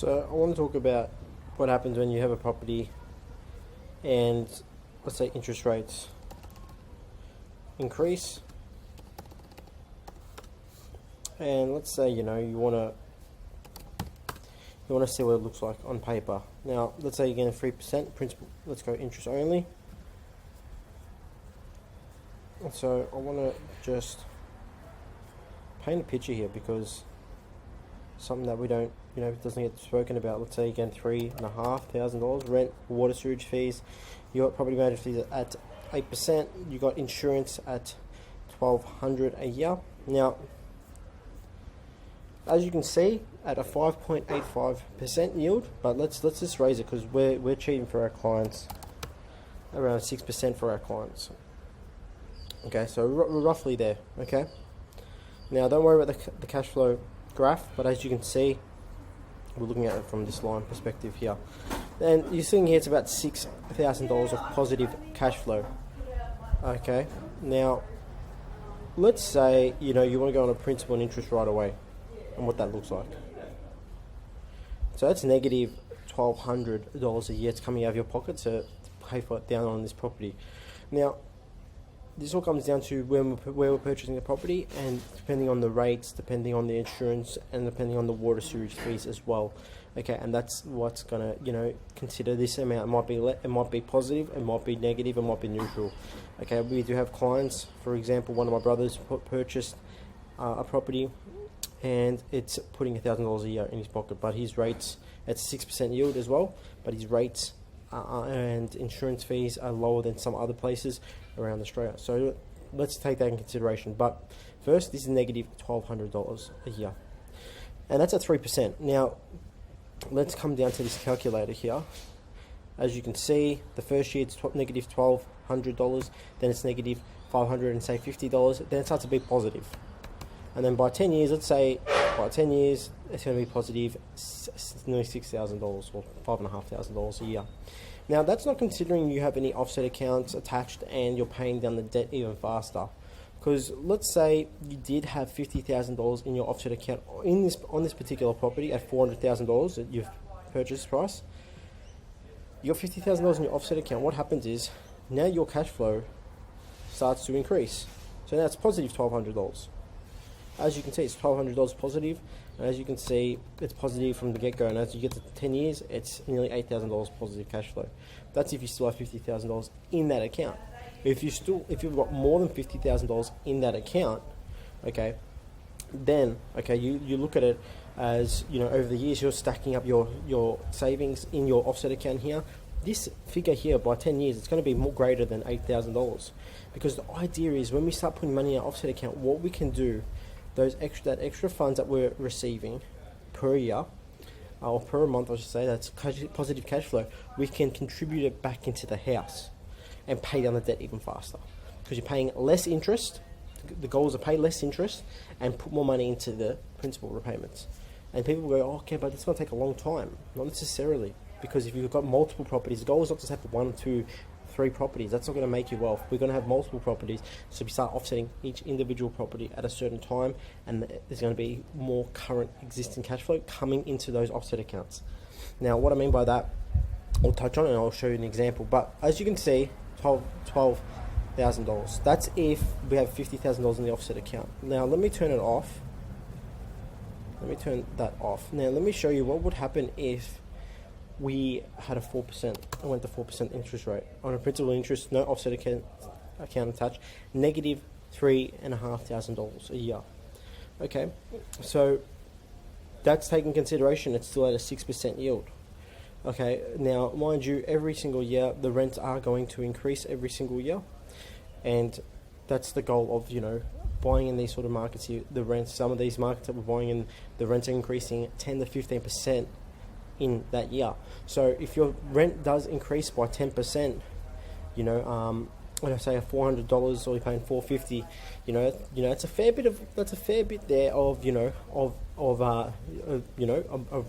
So I want to talk about what happens when you have a property and let's say interest rates increase, and let's say you want to see what it looks like on paper. Now let's say you're getting 3% principal. Let's go interest only. So I want to just paint a picture here, because something that we don't, doesn't get spoken about. Let's say again, $3,500 rent, water, sewage fees. You got property management fees at 8%. You got insurance at $1,200 a year. Now, as you can see, at a 5.85% yield, but let's just raise it because we're cheating for our clients, around 6% for our clients. Okay, so we're roughly there. Okay. Now, don't worry about the cash flow graph, but as you can see, we're looking at it from this line perspective here, and you're seeing here it's about $6,000 of positive cash flow. Okay, now let's say you want to go on a principal and interest right away, and what that looks like. So that's negative $1,200 a year. It's coming out of your pocket to pay for it down on this property. Now, this all comes down to where we're purchasing the property, and depending on the rates, depending on the insurance, and depending on the water sewage fees as well. Okay, and that's what's gonna consider this amount. It might be positive, it might be negative, it might be neutral. Okay, we do have clients. For example, one of my brothers purchased a property, and it's putting $1,000 a year in his pocket, but his rates, it's 6% yield as well, but his rates and insurance fees are lower than some other places around Australia. So let's take that in consideration. But first, this is negative $1,200 a year, and that's at 3%. Now, let's come down to this calculator here. As you can see, the first year it's negative $1,200, then it's negative $500 and say $50, then it starts to be positive. And then by 10 years, let's say by 10 years, it's going to be positive nearly $6,000 or $5,500 a year. Now, that's not considering you have any offset accounts attached and you're paying down the debt even faster. Because let's say you did have $50,000 in your offset account on this particular property at $400,000 that you've purchased price. You got $50,000 in your offset account. What happens is now your cash flow starts to increase. So now it's positive $1,200. As you can see, it's $1,200 positive, and as you can see, it's positive from the get-go, and as you get to 10 years, it's nearly $8,000 positive cash flow. That's if you still have $50,000 in that account. If you've got more than $50,000 in that account, okay, then you look at it as over the years you're stacking up your savings in your offset account here. This figure here, by 10 years, it's going to be more greater than $8,000, because the idea is when we start putting money in our offset account, what we can do, that extra funds that we're receiving per year, or per month I should say, that's positive cash flow, we can contribute it back into the house and pay down the debt even faster, because you're paying less interest. The goal is to pay less interest and put more money into the principal repayments. And people go, oh, okay, but it's going to take a long time. Not necessarily, because if you've got multiple properties, the goal is not just to have 1, 2, 3 properties. That's not going to make you wealth. We're going to have multiple properties, so we start offsetting each individual property at a certain time, and there's going to be more current existing cash flow coming into those offset accounts. Now, what I mean by that, I'll touch on it and I'll show you an example. But as you can see, $12,000. That's if we have $50,000 in the offset account. Now, let me turn it off. Let me turn that off. Now, let me show you what would happen if we had a 4%, I went to 4% interest rate on a principal interest, no offset account attached, negative $3,500 a year. Okay, so that's taking consideration. It's still at a 6% yield. Okay, now mind you, every single year the rents are going to increase every single year, and that's the goal of buying in these sort of markets here. The rents, some of these markets that we're buying in, the rents are increasing 10 to 15% in that year. So if your rent does increase by 10%, when I say $400 or you're paying $450, it's a fair bit there of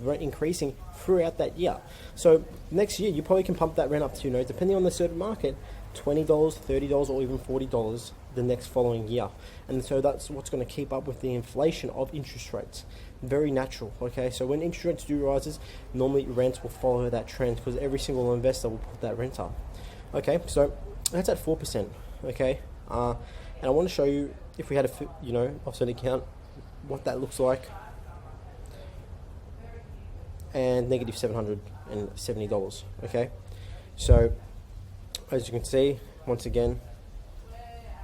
rent increasing throughout that year. So next year you probably can pump that rent up to depending on the certain market, $20, $30, or even $40 the next following year. And so that's what's going to keep up with the inflation of interest rates. Very natural. Okay, so when interest rates do rises, normally rents will follow that trend because every single investor will put that rent up. Okay, so that's at 4%. Okay, and I want to show you, if we had a offset account, what that looks like. And negative $770. Okay, so as you can see, once again,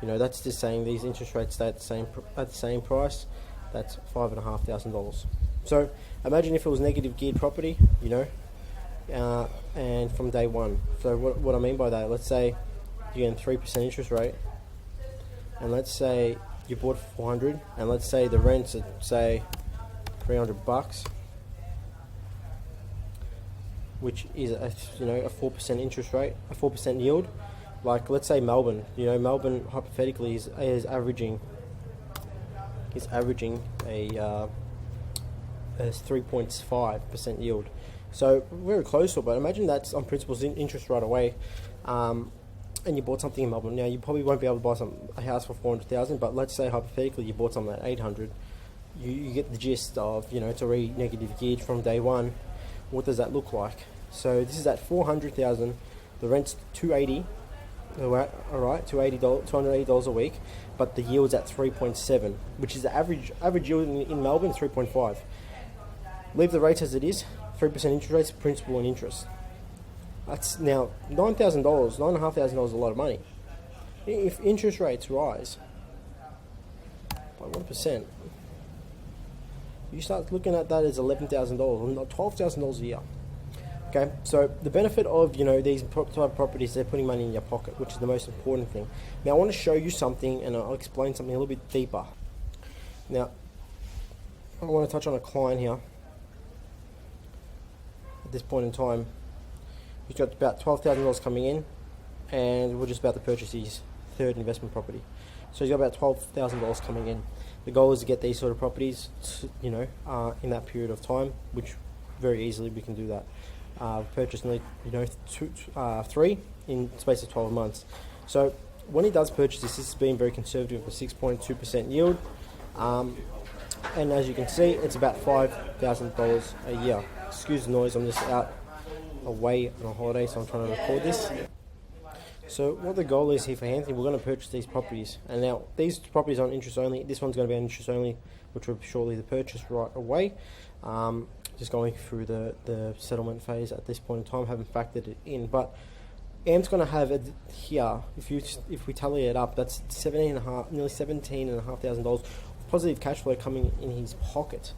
that's just saying these interest rates stay at the same price. That's $5,500. So imagine if it was negative geared property, and from day one. So what I mean by that, let's say you get a 3% interest rate, and let's say you bought for 400, and let's say the rent's at say $300, which is a 4% interest rate, a 4% yield. Like let's say Melbourne, Melbourne hypothetically is averaging a 3.5% yield. So very close to it, but imagine that's on principal's interest right away, and you bought something in Melbourne. Now you probably won't be able to buy a house for 400,000, but let's say hypothetically you bought something at 800. You get the gist of it's already negative geared from day one. What does that look like? So this is at 400,000. The rent's $280. All right, $280 a week, but the yield's at 3.7, which is the average yield in Melbourne, 3.5. Leave the rates as it is, 3% interest rates, principal and interest. That's now $9,000, $9,500 is a lot of money. If interest rates rise by 1%, you start looking at that as $11,000, not $12,000 a year. Okay, so the benefit of these type of properties, they're putting money in your pocket, which is the most important thing. Now I want to show you something, and I'll explain something a little bit deeper. Now I want to touch on a client here. At this point in time, he's got about $12,000 coming in, and we're just about to purchase his third investment property. So he's got about $12,000 coming in. The goal is to get these sort of properties, in that period of time, which very easily we can do that. Purchase nearly, 3 in space of 12 months. So when he does purchase this has been very conservative with 6.2% yield, and as you can see, it's about $5,000 a year. Excuse the noise, I'm just out away on a holiday, so I'm trying to record this. So what the goal is here for Anthony, we're going to purchase these properties, and now these properties are on interest only. This one's going to be on interest only, which will be shortly the purchase right away. Just going through the settlement phase at this point in time, haven't factored it in, but Am's going to have it here. If we tally it up, that's nearly $17,500 positive cash flow coming in his pocket.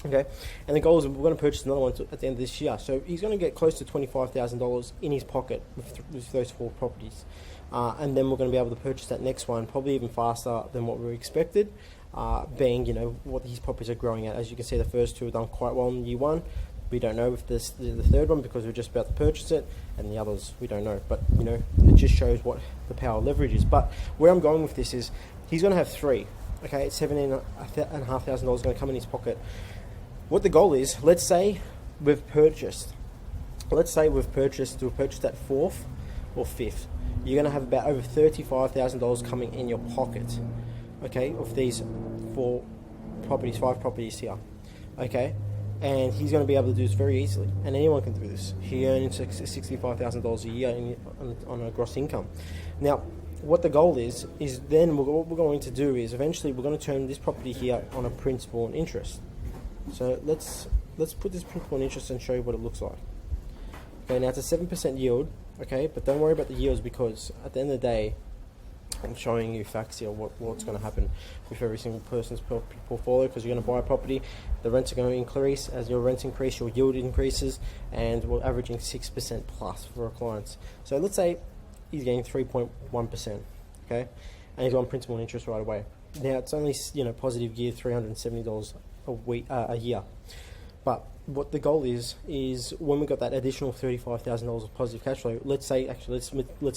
Okay, and the goal is we're going to purchase another one at the end of this year. So he's going to get close to $25,000 in his pocket with those 4 properties, and then we're going to be able to purchase that next one probably even faster than what we expected. Being what these properties are growing at. As you can see, the first 2 have done quite well in year 1. We don't know if the third one, because we're just about to purchase it, and the others we don't know. But it just shows what the power of leverage is. But where I'm going with this is he's going to have 3. Okay, it's $17,500 going to come in his pocket. What the goal is, let's say we've purchased that 4th or 5th. You're going to have about over $35,000 coming in your pocket. Okay, of these 5 properties here. Okay, and he's going to be able to do this very easily, and anyone can do this. He earns $65,000 a year on a gross income. Now, what the goal is then what we're going to do is eventually we're going to turn this property here on a principal and interest. So let's put this principal and interest and show you what it looks like. Okay, now it's a 7% yield. Okay, but don't worry about the yields, because at the end of the day, I'm showing you facts here, what's going to happen with every single person's portfolio, because you're going to buy a property, the rents are going to increase. As your rents increase, your yield increases, and we're averaging 6% plus for our clients. So let's say he's getting 3.1%, okay, and he's on principal and interest right away. Now it's only positive gear, $370 a year, but what the goal is when we got that additional $35,000 of positive cash flow, let's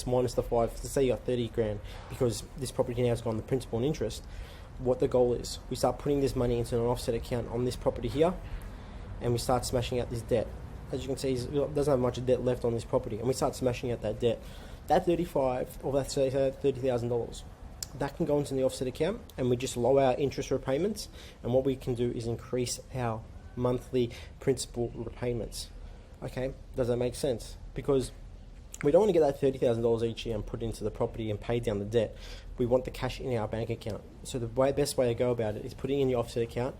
minus the 5. Let's say you got 30 grand because this property now has gone the principal and interest. What the goal is, we start putting this money into an offset account on this property here, and we start smashing out this debt. As you can see, he doesn't have much debt left on this property, and we start smashing out that debt. That $30,000 that can go into the offset account, and we just lower our interest repayments, and what we can do is increase our monthly principal repayments. Okay, does that make sense? Because we don't want to get that $30,000 each year and put it into the property and pay down the debt. We want the cash in our bank account. So the best way to go about it is putting in your offset account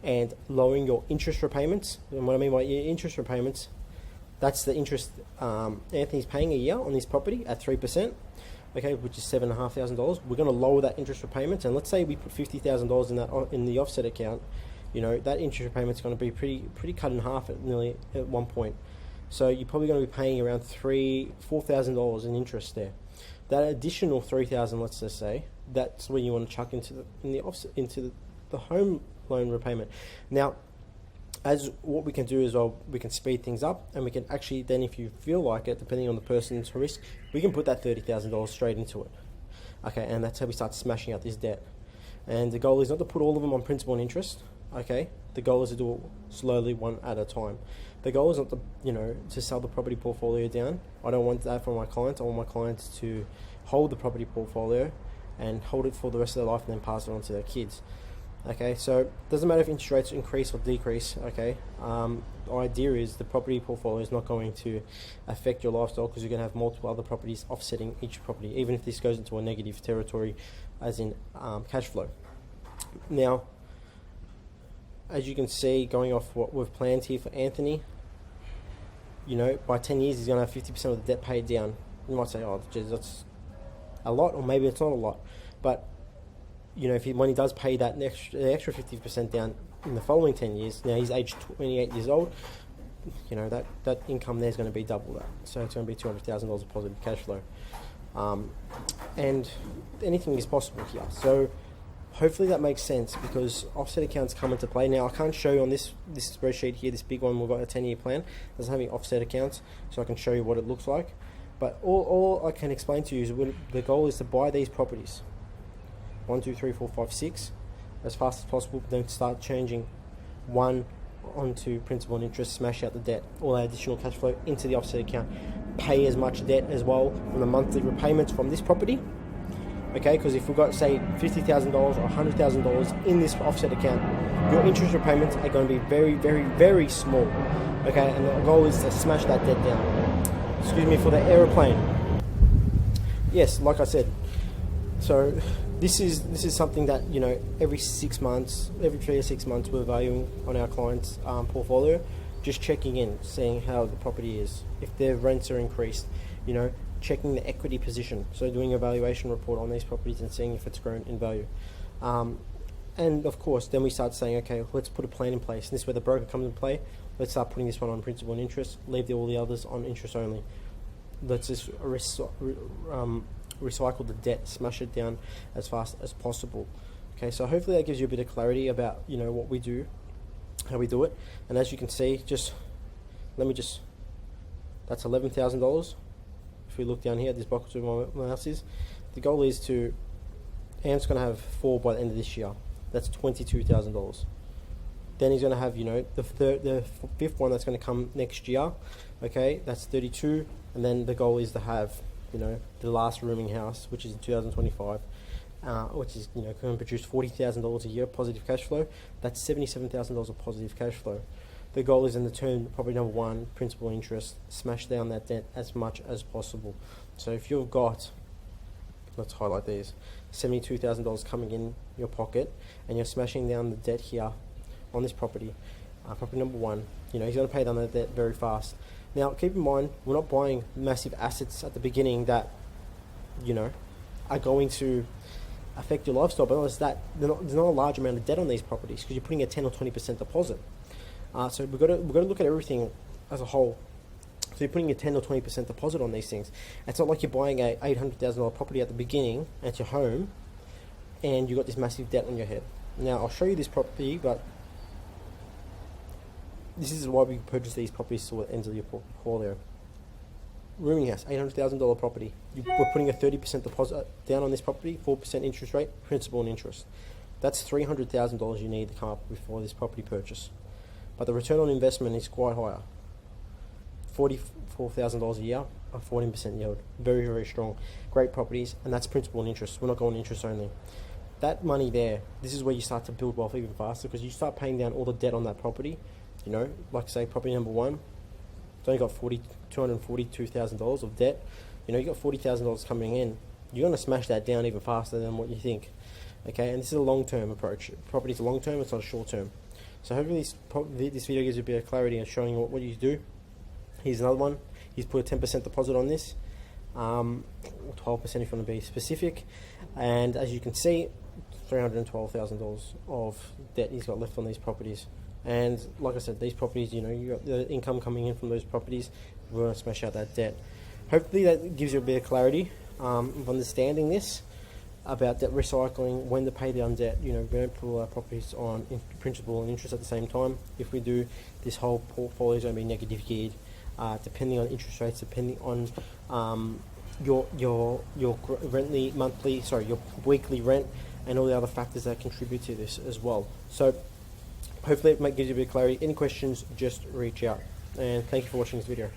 and lowering your interest repayments. And what I mean by interest repayments, that's the interest Anthony's paying a year on this property at 3%, okay, which is $7,500. We're going to lower that interest repayments, and let's say we put $50,000 in that in the offset account. You know, that interest repayment is going to be pretty cut in half at one point. So you're probably going to be paying around $4,000 in interest there. That additional $3,000, let's just say, that's when you want to chuck into the home loan repayment. Now, as what we can do is, well, we can speed things up, and we can actually then, if you feel like it, depending on the person's risk, we can put that $30,000 straight into it. Okay, and that's how we start smashing out this debt. And the goal is not to put all of them on principal and interest. Okay, the goal is to do it slowly, one at a time. The goal is not to sell the property portfolio down. I don't want that for my clients. I want my clients to hold the property portfolio and hold it for the rest of their life, and then pass it on to their kids. Okay, so it doesn't matter if interest rates increase or decrease. Okay, the idea is the property portfolio is not going to affect your lifestyle, because you're going to have multiple other properties offsetting each property, even if this goes into a negative territory, as in cash flow. Now, as you can see, going off what we've planned here for Anthony, by 10 years, he's going to have 50% of the debt paid down. You might say, oh, geez, that's a lot, or maybe it's not a lot. But, when he does pay that the extra 50% down in the following 10 years, now he's aged 28 years old, that income there is going to be double that. So it's going to be $200,000 of positive cash flow. And anything is possible here. So hopefully that makes sense, because offset accounts come into play. Now, I can't show you on this spreadsheet here, this big one, we've got a 10-year plan. It doesn't have any offset accounts, so I can show you what it looks like. But all I can explain to you is the goal is to buy these properties, 1, 2, 3, 4, 5, 6, as fast as possible, then start changing one onto principal and interest, smash out the debt, all that additional cash flow into the offset account, pay as much debt as well from the monthly repayments from this property. Okay, because if we've got, say, $50,000 or $100,000 in this offset account, your interest repayments are going to be very, very, very small. Okay, and the goal is to smash that debt down. Excuse me for the aeroplane. Yes, like I said, so this is something that every 6 months, every 3 to 6 months, we're valuing on our clients' portfolio, just checking in, seeing how the property is, if their rents are increased, checking the equity position, so doing a valuation report on these properties and seeing if it's grown in value. And of course, then we start saying, okay, let's put a plan in place. And this is where the broker comes into play. Let's start putting this one on principal and interest, leave all the others on interest only. Let's just recycle the debt, smash it down as fast as possible. Okay, so hopefully that gives you a bit of clarity about what we do, how we do it. And as you can see, that's $11,000. If we look down here at this box where my mouse is, the goal is Ant's going to have 4 by the end of this year. That's $22,000. Then he's going to have, the fifth one that's going to come next year. Okay, that's 32. And then the goal is to have, the last rooming house, which is in 2025, which is, going to produce $40,000 a year positive cash flow. That's $77,000 of positive cash flow. The goal is in the turn, property number 1, principal interest, smash down that debt as much as possible. So if you've got, let's highlight these, $72,000 coming in your pocket, and you're smashing down the debt here on this property, property number 1, he's going to pay down that debt very fast. Now, keep in mind, we're not buying massive assets at the beginning that, are going to affect your lifestyle, but there's not a large amount of debt on these properties, because you're putting a 10 or 20% deposit. So we've got to look at everything as a whole. So you're putting a 10 or 20% deposit on these things. It's not like you're buying a $800,000 property at the beginning at your home, and you've got this massive debt on your head. Now, I'll show you this property, but this is why we purchase these properties towards the end of your portfolio. Rooming house, $800,000 property. We're putting a 30% deposit down on this property, 4% interest rate, principal and interest. That's $300,000 you need to come up before this property purchase. But the return on investment is quite higher. $44,000 a year, a 14% yield. Very, very strong. Great properties, and that's principal and interest. We're not going interest only. That money there, this is where you start to build wealth even faster, because you start paying down all the debt on that property. You know, like say property number one, it's only got $242,000 of debt. You know, you got $40,000 coming in. You're going to smash that down even faster than what you think. Okay, and this is a long-term approach. Property is a long-term, it's not a short-term. So hopefully this video gives you a bit of clarity on showing you what you do. Here's another one. He's put a 10% deposit on this, 12% if you want to be specific. And as you can see, $312,000 of debt he's got left on these properties. And like I said, these properties, you know, you got the income coming in from those properties. We're going to smash out that debt. Hopefully that gives you a bit of clarity of understanding this about debt recycling, when to pay down debt. You know, we don't put all our properties on principal and interest at the same time. If we do, this whole portfolio is going to be negative geared, depending on interest rates, depending on your weekly rent, and all the other factors that contribute to this as well. So hopefully it gives you a bit of clarity. Any questions, just reach out. And thank you for watching this video.